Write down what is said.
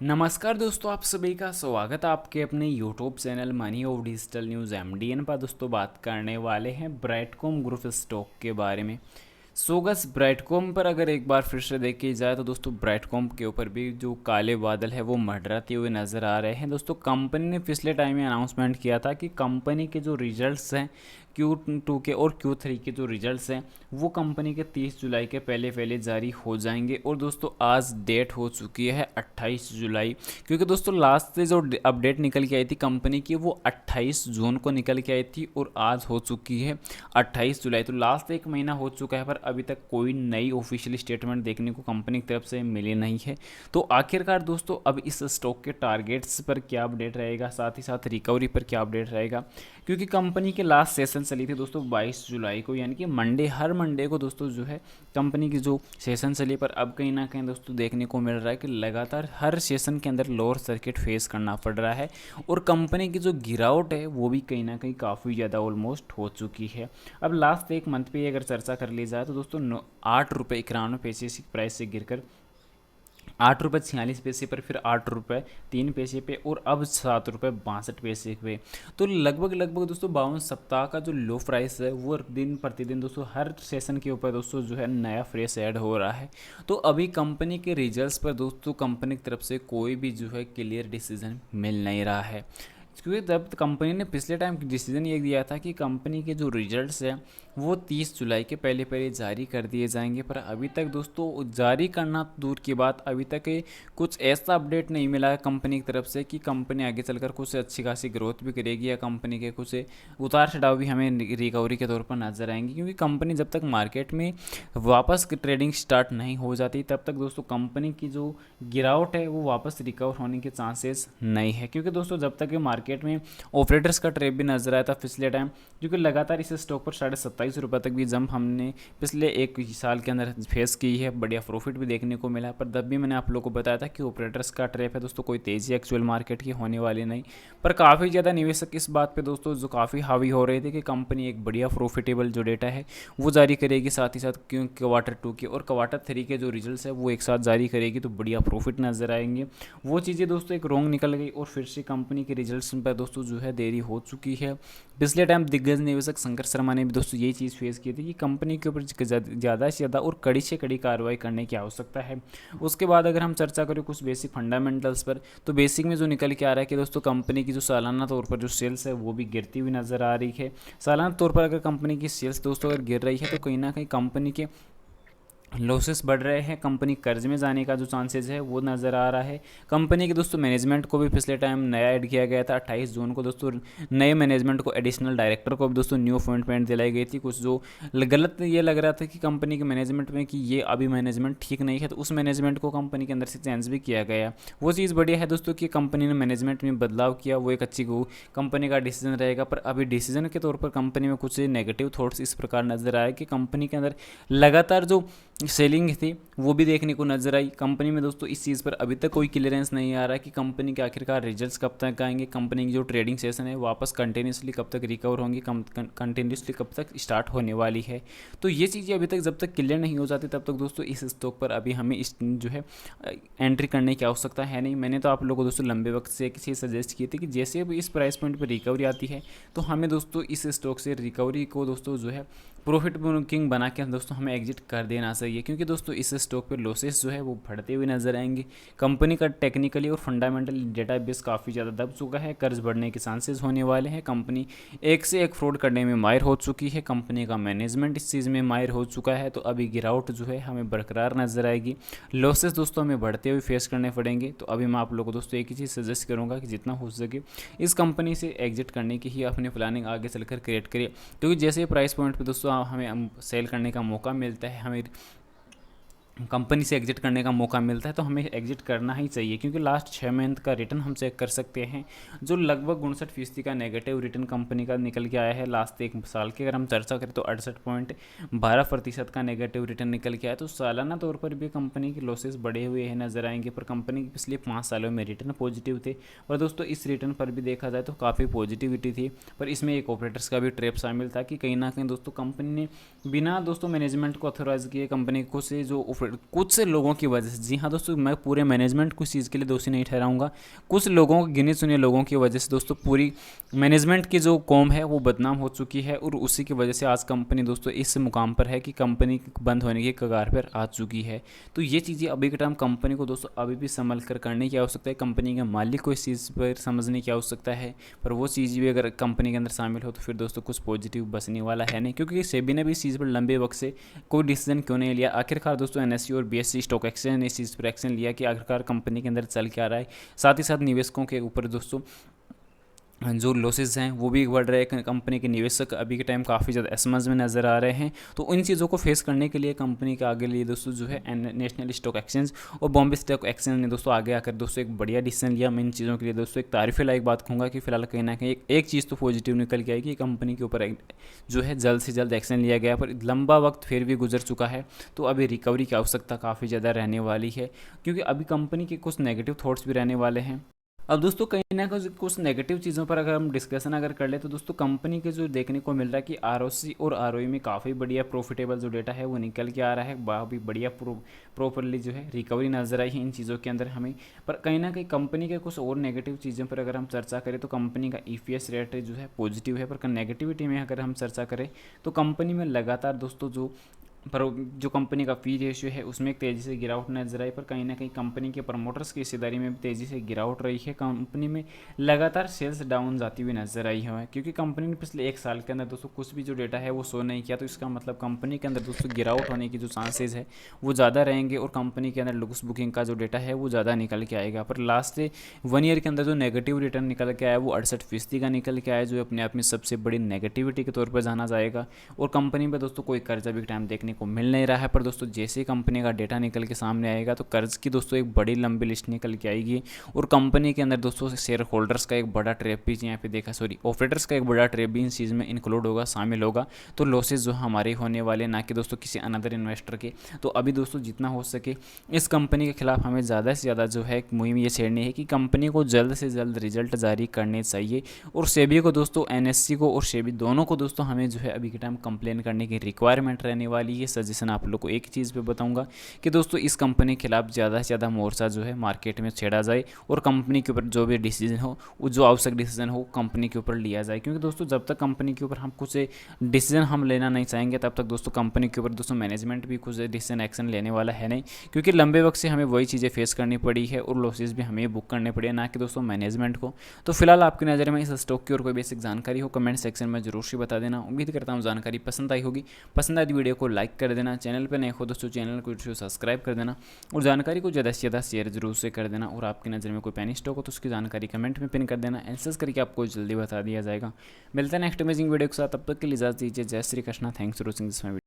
नमस्कार दोस्तों, आप सभी का स्वागत है आपके अपने YouTube channel money of digital news MDN पर। दोस्तों बात करने वाले हैं ब्राइटकॉम ग्रुप स्टॉक के बारे में। सोगस ब्राइटकॉम पर अगर एक बार फिर से देखी जाए तो दोस्तों ब्राइटकॉम के ऊपर भी जो काले बादल है वो मंडराते हुए नज़र आ रहे हैं। दोस्तों कंपनी ने पिछले टाइम में अनाउंसमेंट किया था कि कंपनी के जो रिजल्ट्स हैं Q2 के और Q3 के जो रिजल्ट्स हैं वो कंपनी के 30 जुलाई के पहले पहले जारी हो जाएंगे। और दोस्तों आज डेट हो चुकी है 28 जुलाई, क्योंकि दोस्तों लास्ट से जो अपडेट निकल के आई थी कंपनी की वो 28 जून को निकल के आई थी और आज हो चुकी है 28 जुलाई। तो लास्ट एक महीना हो चुका है पर अभी तक कोई नई ऑफिशियल स्टेटमेंट देखने को कंपनी की तरफ से मिली नहीं है। तो आखिरकार दोस्तों अब इस स्टॉक के टारगेट्स पर क्या अपडेट रहेगा, साथ ही साथ रिकवरी पर क्या अपडेट रहेगा, क्योंकि कंपनी के लास्ट सेशन चली थी दोस्तों 22 जुलाई को, यानी कि मंडे, हर मंडे को दोस्तों जो है कंपनी की जो सेशन चली। पर अब कहीं ना कहीं दोस्तों देखने को मिल रहा है कि लगातार हर सेशन के अंदर लोअर सर्किट फेस करना पड़ रहा है और कंपनी की जो गिरावट है वो भी कहीं ना कहीं काफ़ी ज़्यादा ऑलमोस्ट हो चुकी है। अब लास्ट एक मंथ पे अगर चर्चा कर ली जाए तो दोस्तों 8 रुपये 91 पैसे प्राइस से गिरकर 8 रुपये 46 पैसे पर, फिर 8 रुपये 3 पैसे पे और अब 7 रुपये 62 पैसे पे। तो लगभग दोस्तों 52 सप्ताह का जो लो प्राइस है वो दिन प्रतिदिन दोस्तों हर सेशन के ऊपर दोस्तों जो है नया फ्रेश ऐड हो रहा है। तो अभी कंपनी के रिजल्ट्स पर दोस्तों कंपनी की तरफ से कोई भी जो है क्लियर डिसीजन मिल नहीं रहा है, क्योंकि जब कंपनी ने पिछले टाइम डिसीजन ये दिया था कि कंपनी के जो रिजल्ट्स हैं वो 30 जुलाई के पहले पहले जारी कर दिए जाएंगे। पर अभी तक दोस्तों जारी करना दूर की बात, अभी तक कुछ ऐसा अपडेट नहीं मिला है कंपनी की तरफ से कि कंपनी आगे चलकर कुछ अच्छी खासी ग्रोथ भी करेगी या कंपनी के कुछ उतार चढ़ाव भी हमें रिकवरी के तौर पर नजर आएंगे। क्योंकि कंपनी जब तक मार्केट में वापस ट्रेडिंग स्टार्ट नहीं हो जाती तब तक दोस्तों कंपनी की जो गिरावट है वो वापस रिकवर होने के चांसेस नहीं है। क्योंकि दोस्तों जब तक मार्केट में ऑपरेटर्स का ट्रेप भी नजर आया था पिछले टाइम, क्योंकि लगातार इस स्टॉक पर 27.5 रुपये तक भी जंप हमने पिछले एक साल के अंदर फेस की है, बढ़िया प्रॉफिट भी देखने को मिला। पर तब भी मैंने आप लोगों को बताया था कि ऑपरेटर्स का ट्रेप है दोस्तों, कोई तेजी एक्चुअल मार्केट की होने वाली नहीं। पर काफ़ी ज़्यादा निवेशक इस बात पे दोस्तों जो काफ़ी हावी हो रहे थे कि कंपनी एक बढ़िया प्रॉफिटेबल जो डेटा है वो जारी करेगी, साथ ही साथ क्यों Q2 के और Q3 के जो रिजल्ट्स है वो एक साथ जारी करेगी तो बढ़िया प्रॉफिट नजर आएंगे। वो चीज़ें दोस्तों एक रॉन्ग निकल गई और फिर से कंपनी के रिजल्ट्स पर दोस्तों जो है देरी हो चुकी है। पिछले टाइम दिग्गज निवेशक शंकर शर्मा ने भी दोस्तों यही चीज़ फेस की थी कि कंपनी के ऊपर ज़्यादा से ज़्यादा और कड़ी से कड़ी कार्रवाई करने की आवश्यकता है। उसके बाद अगर हम चर्चा करें कुछ बेसिक फंडामेंटल्स पर, तो बेसिक में जो निकल के आ रहा है कि दोस्तों कंपनी की जो सालाना तौर पर जो सेल्स है वो भी गिरती हुई नज़र आ रही है। सालाना तौर पर अगर कंपनी की सेल्स दोस्तों अगर गिर रही है तो कहीं ना कहीं कंपनी के लॉसेस बढ़ रहे हैं, कंपनी कर्ज में जाने का जो चांसेस है वो नज़र आ रहा है। कंपनी के दोस्तों मैनेजमेंट को भी पिछले टाइम नया ऐड किया गया था 28 जून को दोस्तों, नए मैनेजमेंट को एडिशनल डायरेक्टर को भी दोस्तों न्यू अपॉइंटमेंट दिलाई गई थी। कुछ जो गलत ये लग रहा था कि कंपनी के मैनेजमेंट में कि ये अभी मैनेजमेंट ठीक नहीं है तो उस मैनेजमेंट को कंपनी के अंदर से चेंज भी किया गया। वो चीज़ बढ़िया है दोस्तों कि कंपनी ने मैनेजमेंट में बदलाव किया, वो एक अच्छी कंपनी का डिसीजन रहेगा। पर अभी डिसीजन के तौर पर कंपनी में कुछ नेगेटिव थॉट्स इस प्रकार नजर आए कि कंपनी के अंदर लगातार जो सेलिंग थी वो भी देखने को नजर आई। कंपनी में दोस्तों इस चीज़ पर अभी तक कोई क्लियरेंस नहीं आ रहा कि कंपनी के आखिरकार रिजल्ट्स कब तक आएंगे, कंपनी की जो ट्रेडिंग सेशन है वापस कंटिन्यूसली कब तक रिकवर होंगी, कंटिन्यूसली कब तक स्टार्ट होने वाली है। तो ये चीज़ें अभी तक जब तक क्लियर नहीं हो जाती तब तक दोस्तों इस स्टॉक पर अभी हमें इस जो है एंट्री करने की आवश्यकता है नहीं। मैंने तो आप लोगों को दोस्तों लंबे वक्त से किसी सजेस्ट किए थे कि जैसे अब इस प्राइस पॉइंट पर रिकवरी आती है तो हमें दोस्तों इस स्टॉक से रिकवरी को दोस्तों जो है प्रॉफिट बुकिंग बना के दोस्तों हमें एग्जिट कर देना चाहिए। क्योंकि दोस्तों इस स्टॉक पर लॉसेस जो है वो बढ़ते हुए नजर आएंगे। कंपनी का टेक्निकली और फंडामेंटल डेटा बेस काफ़ी ज़्यादा दब चुका है, कर्ज बढ़ने के चांसेस होने वाले हैं, कंपनी एक से एक फ्रॉड करने में माहिर हो चुकी है, कंपनी का मैनेजमेंट इस चीज़ में माहिर हो चुका है। तो अभी गिरावट जो है हमें बरकरार नजर आएगी, लॉसेस दोस्तों हमें बढ़ते हुए फेस करने पड़ेंगे। तो अभी मैं आप लोगों को दोस्तों एक ही चीज़ सजेस्ट करूँगा कि जितना हो सके इस कंपनी से एग्जिट करने की ही अपनी प्लानिंग आगे चलकर क्रिएट करिए। क्योंकि जैसे प्राइस पॉइंट पर दोस्तों हमें सेल करने का मौका मिलता है, हमें कंपनी से एग्जिट करने का मौका मिलता है तो हमें एग्जिट करना ही चाहिए। क्योंकि लास्ट 6 मंथ का रिटर्न हम चेक कर सकते हैं जो लगभग 59% का नेगेटिव रिटर्न कंपनी का निकल के आया है। लास्ट एक साल की अगर हम चर्चा करें तो 68.12% का नेगेटिव रिटर्न निकल के आया। तो सालाना तौर पर भी कंपनी के लॉसेस बढ़े हुए हैं नजर आएंगे, पर कंपनी के पिछले 5 सालों में रिटर्न पॉजिटिव थे। और दोस्तों इस रिटर्न पर भी देखा जाए तो काफ़ी पॉजिटिविटी थी, पर इसमें एक ऑपरेटर्स का भी ट्रैप शामिल था कि कहीं ना कहीं दोस्तों कंपनी ने बिना दोस्तों मैनेजमेंट को ऑथोराइज किए कंपनी को से जो फिर कुछ लोगों की वजह से, जी हाँ दोस्तों, मैं पूरे मैनेजमेंट को इस चीज़ के लिए दोषी नहीं ठहराऊंगा, कुछ लोगों, गिने चुने लोगों की वजह से दोस्तों पूरी मैनेजमेंट की जो कौम है वो बदनाम हो चुकी है, और उसी की वजह से आज कंपनी दोस्तों इस मुकाम पर है कि कंपनी बंद होने की कगार पर आ चुकी है। तो ये चीज़ें अभी के टाइम कंपनी को दोस्तों अभी भी संभल कर करने की आवश्यकता है, कंपनी के मालिक को इस चीज़ पर समझने की आवश्यकता है। पर वो चीज़ भी अगर कंपनी के अंदर शामिल हो तो फिर दोस्तों कुछ पॉजिटिव बचने वाला है नहीं, क्योंकि सेबी ने भी इस चीज़ पर लंबे वक्त से कोई डिसीजन क्यों नहीं लिया। आखिरकार दोस्तों एनएससी और बीएससी स्टॉक एक्सचेंज ने इस चीज़ पर एक्शन लिया कि आखिरकार कंपनी के अंदर चल क्या रहा है। साथ ही साथ निवेशकों के ऊपर दोस्तों जो लॉसेस हैं वो भी बढ़ रहे हैं, कंपनी के निवेशक अभी के टाइम काफ़ी ज़्यादा असमंज में नज़र आ रहे हैं। तो इन चीज़ों को फेस करने के लिए कंपनी के आगे लिए दोस्तों जो है नेशनल स्टॉक एक्सचेंज और बॉम्बे स्टॉक एक्सचेंज ने दोस्तों आगे आकर दोस्तों एक बढ़िया डिसीजन लिया। मैं इन चीज़ों के लिए दोस्तों एक तारीफ लायक बात कहूँगा कि फिलहाल कहीं ना कहीं एक चीज़ तो पॉजिटिव निकल के आएगी, कंपनी के ऊपर जो है जल्द से जल्द एक्शन लिया गया, पर लंबा वक्त फिर भी गुजर चुका है, तो अभी रिकवरी की आवश्यकता काफ़ी ज़्यादा रहने वाली है, क्योंकि अभी कंपनी के कुछ नेगेटिव थॉट्स भी रहने वाले हैं। अब दोस्तों कहीं ना कहीं कुछ नेगेटिव चीज़ों पर अगर हम डिस्कशन अगर कर ले तो दोस्तों कंपनी के जो देखने को मिल रहा है कि आरओसी और आरओई में काफ़ी बढ़िया प्रॉफिटेबल जो डेटा है वो निकल के आ रहा है, काफ़ी बढ़िया प्रॉपरली जो है रिकवरी नजर आई है इन चीज़ों के अंदर हमें। पर कहीं ना कहीं कंपनी के कुछ और नेगेटिव चीज़ों पर अगर हम चर्चा करें तो कंपनी का ईपीएस रेट जो है पॉजिटिव है, पर नेगेटिविटी में अगर हम चर्चा करें तो कंपनी में लगातार दोस्तों जो कंपनी का पी रेशियो है उसमें एक तेज़ी से गिरावट नजर आई, पर कहीं ना कहीं कंपनी के प्रमोटर्स की हिस्सेदारी में भी तेज़ी से गिरावट रही है। कंपनी में लगातार सेल्स डाउन जाती हुई नजर आई है, क्योंकि कंपनी ने पिछले एक साल के अंदर दोस्तों कुछ भी जो डेटा है वो शो नहीं किया, तो इसका मतलब कंपनी के अंदर दोस्तों गिरावट होने की जो चांसेज है वो ज़्यादा रहेंगे, और कंपनी के अंदर लॉस बुकिंग का जो डेटा है वो ज़्यादा निकल के आएगा। पर लास्ट 1 ईयर के अंदर जो नेगेटिव रिटर्न निकल के आया वो 68% का निकल के आया, जो अपने आप में सबसे बड़ी नेगेटिविटी के तौर पर जाना जाएगा। और कंपनी पर दोस्तों कोई कर्जा भी टाइम देखने को मिल नहीं रहा है, पर दोस्तों जैसे ही कंपनी का डेटा निकल के सामने आएगा तो कर्ज की दोस्तों एक बड़ी लंबी लिस्ट निकल के आएगी, और कंपनी के अंदर दोस्तों शेयर होल्डर्स का एक बड़ा ट्रैप भी यहाँ पे देखा, ऑपरेटर्स का एक बड़ा ट्रैप भी इस चीज़ में इंक्लूड होगा, शामिल होगा। तो लॉसेज जो हमारे होने वाले, ना कि दोस्तों किसी अनदर इन्वेस्टर के। तो अभी दोस्तों जितना हो सके इस कंपनी के खिलाफ हमें ज़्यादा से ज़्यादा जो है मुहिम ये छेड़नी है कि कंपनी को जल्द से जल्द रिजल्ट जारी करने चाहिए, और सेबी को दोस्तों, एनएससी को और सेबी दोनों को दोस्तों हमें जो है अभी के टाइम कंप्लेन करने की रिक्वायरमेंट रहने वाली है। सजेशन आप लोग को एक चीज़ पे बताऊंगा कि दोस्तों इस कंपनी के खिलाफ ज़्यादा से ज़्यादा मोर्चा जो है मार्केट में छेड़ा जाए, और कंपनी के ऊपर जो भी डिसीजन हो, वो जो आवश्यक डिसीजन हो कंपनी के ऊपर लिया जाए। क्योंकि दोस्तों जब तक कंपनी के ऊपर हम कुछ डिसीजन हम लेना नहीं चाहेंगे तब तक दोस्तों कंपनी के ऊपर दोस्तों मैनेजमेंट भी कुछ डिसीजन एक्शन लेने वाला है नहीं, क्योंकि लंबे वक्त से हमें वही चीज़ें फेस करनी पड़ी है और लॉसेज भी हमें बुक करने पड़े, ना कि दोस्तों मैनेजमेंट को। तो फिलहाल आपकी नज़र में इस स्टॉक की और कोई बेसिक जानकारी हो कमेंट सेक्शन में जरूर से बता देना। उम्मीद करता हूँ जानकारी पसंद आई होगी। पसंद आई तो वीडियो को लाइक कर देना, चैनल पर नए हो दोस्तों चैनल को सब्सक्राइब कर देना, और जानकारी को ज़्यादा से ज़्यादा शेयर जरूर से कर देना। और आपकी नज़र में कोई पेनी स्टॉक हो तो उसकी जानकारी कमेंट में पिन कर देना, आंसर्स करके आपको जल्दी बता दिया जाएगा। मिलता है नेक्स्ट अमेजिंग वीडियो के साथ, तब तक के लिए इजाज़त दीजिए। जय Shri Krishna. Thanks for watching this my video.